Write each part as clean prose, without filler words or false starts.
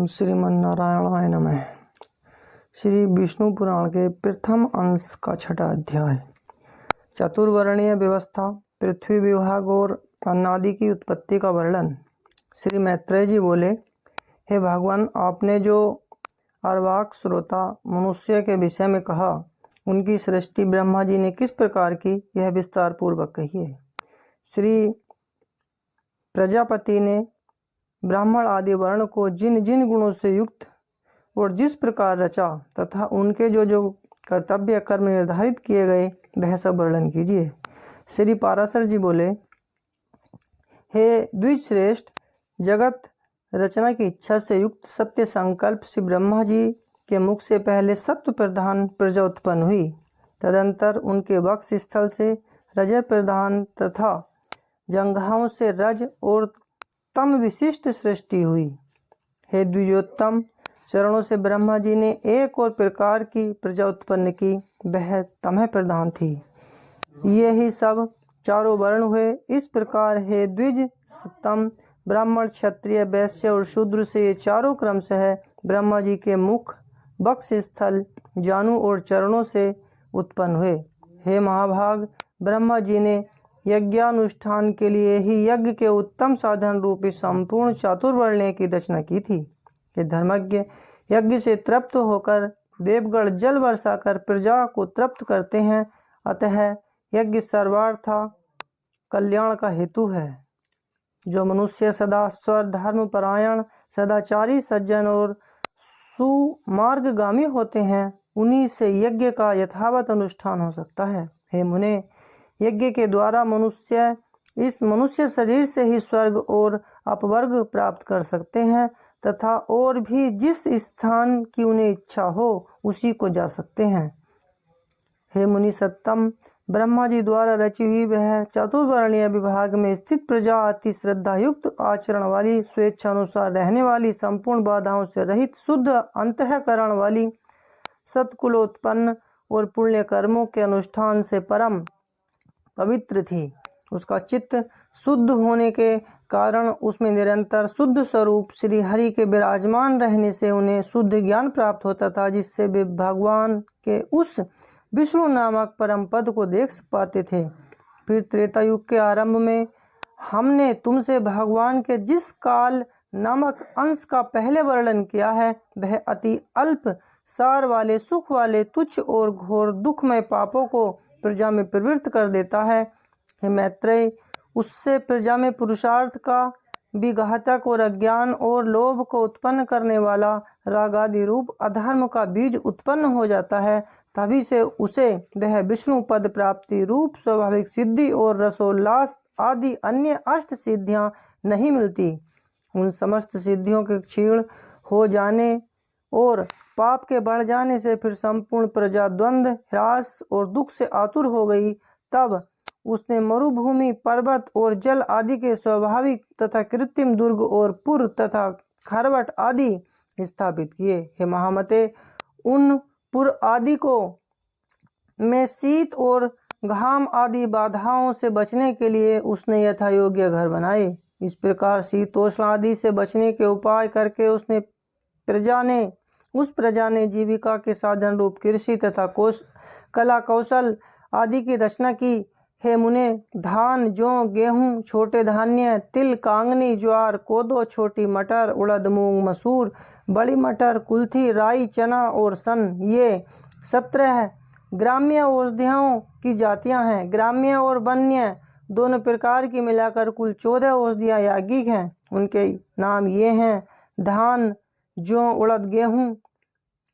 ओम श्रीमन्नारायणाय नमः। श्री विष्णु पुराण के प्रथम अंश का छठा अध्याय। चतुर्वर्णीय व्यवस्था, पृथ्वी विभाग और अन्नादि की उत्पत्ति का वर्णन। श्री मैत्रेय जी बोले, हे भगवान, आपने जो अर्वाक श्रोता मनुष्य के विषय में कहा, उनकी सृष्टि ब्रह्मा जी ने किस प्रकार की, यह विस्तार पूर्वक कहिए। श्री प्रजापति ने ब्राह्मण आदि वर्ण को जिन जिन गुणों से युक्त और जिस प्रकार रचा तथा उनके जो जो कर्तव्य कर्म निर्धारित किए गए, वह सब वर्णन कीजिए। श्री पाराशर जी बोले, हे द्विजश्रेष्ठ, जगत रचना की इच्छा से युक्त सत्य संकल्प श्री ब्रह्मा जी के मुख से पहले सत्व प्रधान प्रजा उत्पन्न हुई। तदंतर उनके वक्ष स्थल से रजय प्रधान तथा जंघाओं से रज और तम विशिष्ट सृष्टि हुई। हे द्विजोत्तम, चरणों से ब्रह्मा जी ने एक और प्रकार की प्रजा उत्पन्न की, वह तमह प्रधान थी। ये ही सब चारों वर्ण हुए। इस प्रकार हे द्विजतम, ब्राह्मण, क्षत्रिय, वैश्य और शूद्र से ये चारों क्रमशः ब्रह्मा जी के मुख, वक्ष स्थल, जानु और चरणों से उत्पन्न हुए। हे महाभाग, ब्रह्मा जी ने यज्ञानुष्ठान के लिए ही यज्ञ के उत्तम साधन रूपी संपूर्ण चातुर्वर्ण्य की रचना की थी। ये धर्मज्ञ यज्ञ से तृप्त होकर देवगण जल वर्षा कर प्रजा को तृप्त करते हैं, अतः यज्ञ सर्वार्थ कल्याण का हेतु है। जो मनुष्य सदा स्वधर्म परायण, सदाचारी, सज्जन और सुमार्गगामी होते हैं, उन्हीं से यज्ञ का यथावत अनुष्ठान हो सकता है। हे मुने, यज्ञ के द्वारा मनुष्य इस मनुष्य शरीर से ही स्वर्ग और अपवर्ग प्राप्त कर सकते हैं तथा और भी जिस स्थान की उन्हें इच्छा हो उसी को जा सकते हैं। हे मुनि सत्तम, ब्रह्मा जी द्वारा रची हुई वह चतुर्वर्णीय विभाग में स्थित प्रजा अति श्रद्धा युक्त, आचरण वाली, स्वेच्छा अनुसार रहने वाली, संपूर्ण बाधाओं से रहित, शुद्ध अंतःकरण वाली, सत्कुलोत्पन्न और पुण्य कर्मों के अनुष्ठान से परम पवित्र थी। उसका चित्त शुद्ध होने के कारण उसमें निरंतर शुद्ध स्वरूप श्री हरि के विराजमान रहने से उन्हें शुद्ध ज्ञान प्राप्त होता था, जिससे वे भगवान के उस विष्णु नामक परम पद को देख पाते थे। फिर त्रेता युग के आरंभ में हमने तुमसे भगवान के जिस काल नामक अंश का पहले वर्णन किया है, वह अति अल्प सार वाले, सुख वाले, तुच्छ और घोर दुखमय पापों को प्रजा में प्रवृत्त कर देता है। हे मैत्रेय, उससे प्रजा में पुरुषार्थ का विघातक और अज्ञान और लोभ को उत्पन्न करने वाला रागादि रूप अधर्म का बीज उत्पन्न हो जाता है। तभी से उसे वह विष्णु पद प्राप्ति रूप स्वाभाविक सिद्धि और रसोल्लास आदि अन्य अष्ट सिद्धियां नहीं मिलती। उन समस्त सिद्धियों के क्षीण हो जाने और पाप के बढ़ जाने से फिर संपूर्ण प्रजा द्वंद्व, ह्रास और दुख से आतुर हो गई। तब उसने मरुभूमि, पर्वत और जल आदि के स्वाभाविक तथा कृत्रिम दुर्ग और पुर तथा खरवट आदि स्थापित किए। हे महामते, उन पुर आदि को में शीत और घाम आदि बाधाओं से बचने के लिए उसने यथा योग्य घर बनाए। इस प्रकार शीतोष्ण आदि से बचने के उपाय करके उस प्रजा ने जीविका के साधन रूप कृषि तथा कला कौशल आदि की रचना की। हे मुने, धान, जौ, गेहूं, छोटे धान्य, तिल, कांगनी, ज्वार, कोदो, छोटी मटर, उड़द, मूंग, मसूर, बड़ी मटर, कुल्थी, राई, चना और सन, ये 17 ग्राम्य औषधियों की जातियां हैं। ग्राम्य और वन्य दोनों प्रकार की मिलाकर कुल 14 औषधियां याज्ञिक हैं। उनके नाम ये हैं: धान, जौ, उड़द, गेहूं,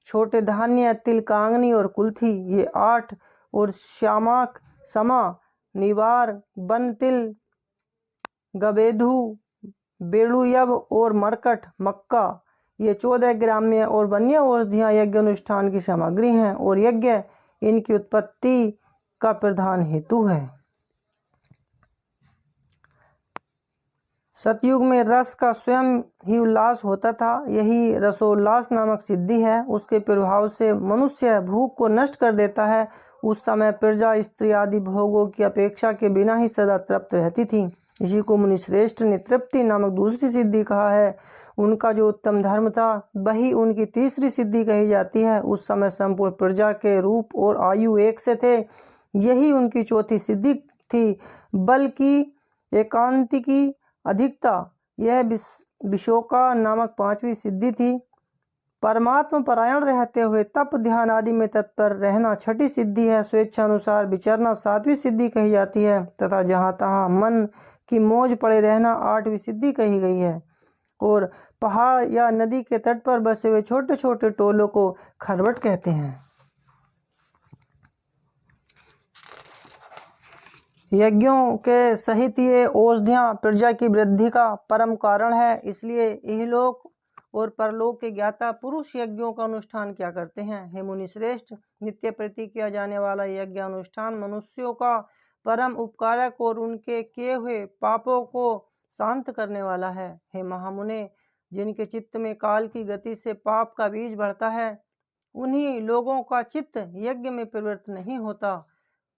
छोटे धान्य, तिल, कांगनी और कुल्थी, ये 8, और श्यामाक, समा, निवार, वन तिल, गबेधु, बेड़ुयब और मरकट, मक्का, ये 14 ग्राम्य और वन्य औषधियां यज्ञ अनुष्ठान की सामग्री हैं और यज्ञ इनकी उत्पत्ति का प्रधान हेतु है। सतयुग में रस का स्वयं ही उल्लास होता था। यही रसोल्लास नामक सिद्धि है। उसके प्रभाव से मनुष्य भूख को नष्ट कर देता है। उस समय प्रजा स्त्री आदि भोगों की अपेक्षा के बिना ही सदा तृप्त रहती थी। इसी को मुनिश्रेष्ठ ने तृप्ति नामक दूसरी सिद्धि कहा है। उनका जो उत्तम धर्म था वही उनकी तीसरी सिद्धि कही जाती है। उस समय संपूर्ण प्रजा के रूप और आयु एक से थे, यही उनकी चौथी सिद्धि थी। बल्कि एकांतिकी अधिकता यह विशोका नामक पांचवी सिद्धि थी। परमात्मा परायण रहते हुए तप ध्यान आदि में तत्पर रहना छठी सिद्धि है। स्वेच्छा अनुसार विचरना सातवीं सिद्धि कही जाती है तथा जहाँ तहाँ मन की मौज पड़े रहना आठवीं सिद्धि कही गई है। और पहाड़ या नदी के तट पर बसे हुए छोटे छोटे टोलों को खरवट कहते हैं। यज्ञों के सहित ये औषधियाँ प्रजा की वृद्धि का परम कारण है। इसलिए इहलोक और परलोक के ज्ञाता पुरुष यज्ञों का अनुष्ठान क्या करते हैं। हे मुनिश्रेष्ठ, नित्य प्रति किया जाने वाला यज्ञ अनुष्ठान मनुष्यों का परम उपकारक और उनके किए हुए पापों को शांत करने वाला है। हे महामुने, जिनके चित्त में काल की गति से पाप का बीज बढ़ता है, उन्हीं लोगों का चित्त यज्ञ में प्रवृत्त नहीं होता।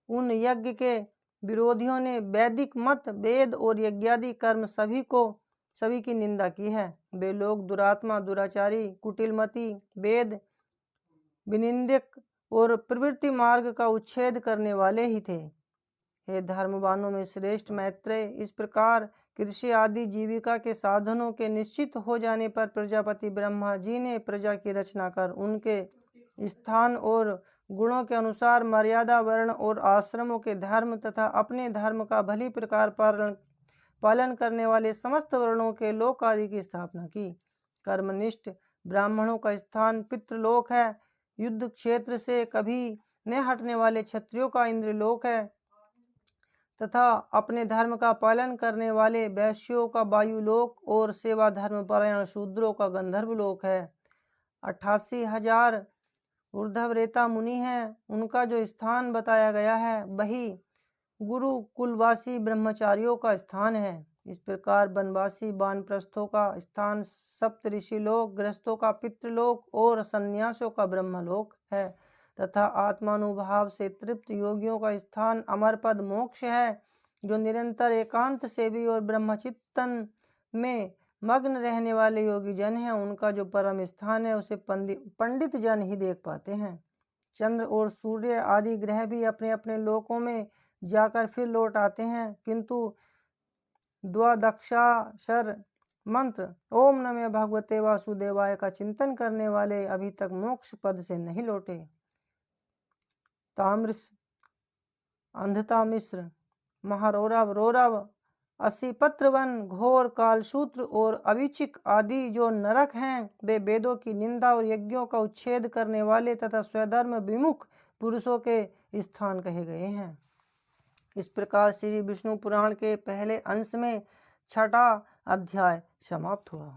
उन यज्ञ के विरोधियों ने वैदिक मत, वेद और यज्ञादि कर्म सभी की निंदा की है। वे लोग दुरात्मा, दुराचारी, कुटिलमती, वेद विनिंदक और प्रवृत्ति मार्ग का उच्छेद करने वाले ही थे। हे धर्मवानों में श्रेष्ठ मैत्रेय, इस प्रकार कृषि आदि जीविका के साधनों के निश्चित हो जाने पर प्रजापति ब्रह्मा जी ने प्रजा की रचना कर उनके स्थान और गुणों के अनुसार मर्यादा, वर्ण और आश्रमों के धर्म तथा अपने धर्म का भली प्रकार पालन करने वाले समस्त वर्णों के लोक आदि की स्थापना की। कर्मनिष्ठ ब्राह्मणों का स्थान पितृलोक है। युद्ध क्षेत्र से कभी न हटने वाले क्षत्रियों का इंद्रलोक है तथा अपने धर्म का पालन करने वाले वैश्यों का वायुलोक और सेवा धर्म परायण शूद्रों का गंधर्वलोक है। 88,000 ऊर्ध्वरेता मुनि हैं। उनका जो स्थान बताया गया है वही गुरुकुलवासी ब्रह्मचारियों का स्थान है। इस प्रकार वनवासी वानप्रस्थों का स्थान सप्त ऋषि लोक, गृहस्थों का पितृलोक और सन्यासियों का ब्रह्मलोक है तथा आत्मानुभाव से तृप्त योगियों का स्थान अमरपद मोक्ष है। जो निरंतर एकांत सेवी और ब्रह्मचिंतन में मग्न रहने वाले योगी जन हैं, उनका जो परम स्थान है उसे पंडित जन ही देख पाते हैं। चंद्र और सूर्य आदि ग्रह भी अपने अपने लोकों में जाकर फिर लौट आते हैं, किंतु द्वादशाक्षर मंत्र ओम नमः भगवते वासुदेवाय का चिंतन करने वाले अभी तक मोक्ष पद से नहीं लौटे। ताम्रस, अंधता मिश्र, महारौरव, रौरव, असिपत्रवन, घोर, कालसूत्र और अविचिक आदि जो नरक हैं, वे वेदों की निंदा और यज्ञों का उच्छेद करने वाले तथा स्वधर्म विमुख पुरुषों के स्थान कहे गए हैं। इस प्रकार श्री विष्णु पुराण के पहले अंश में छठा अध्याय समाप्त हुआ।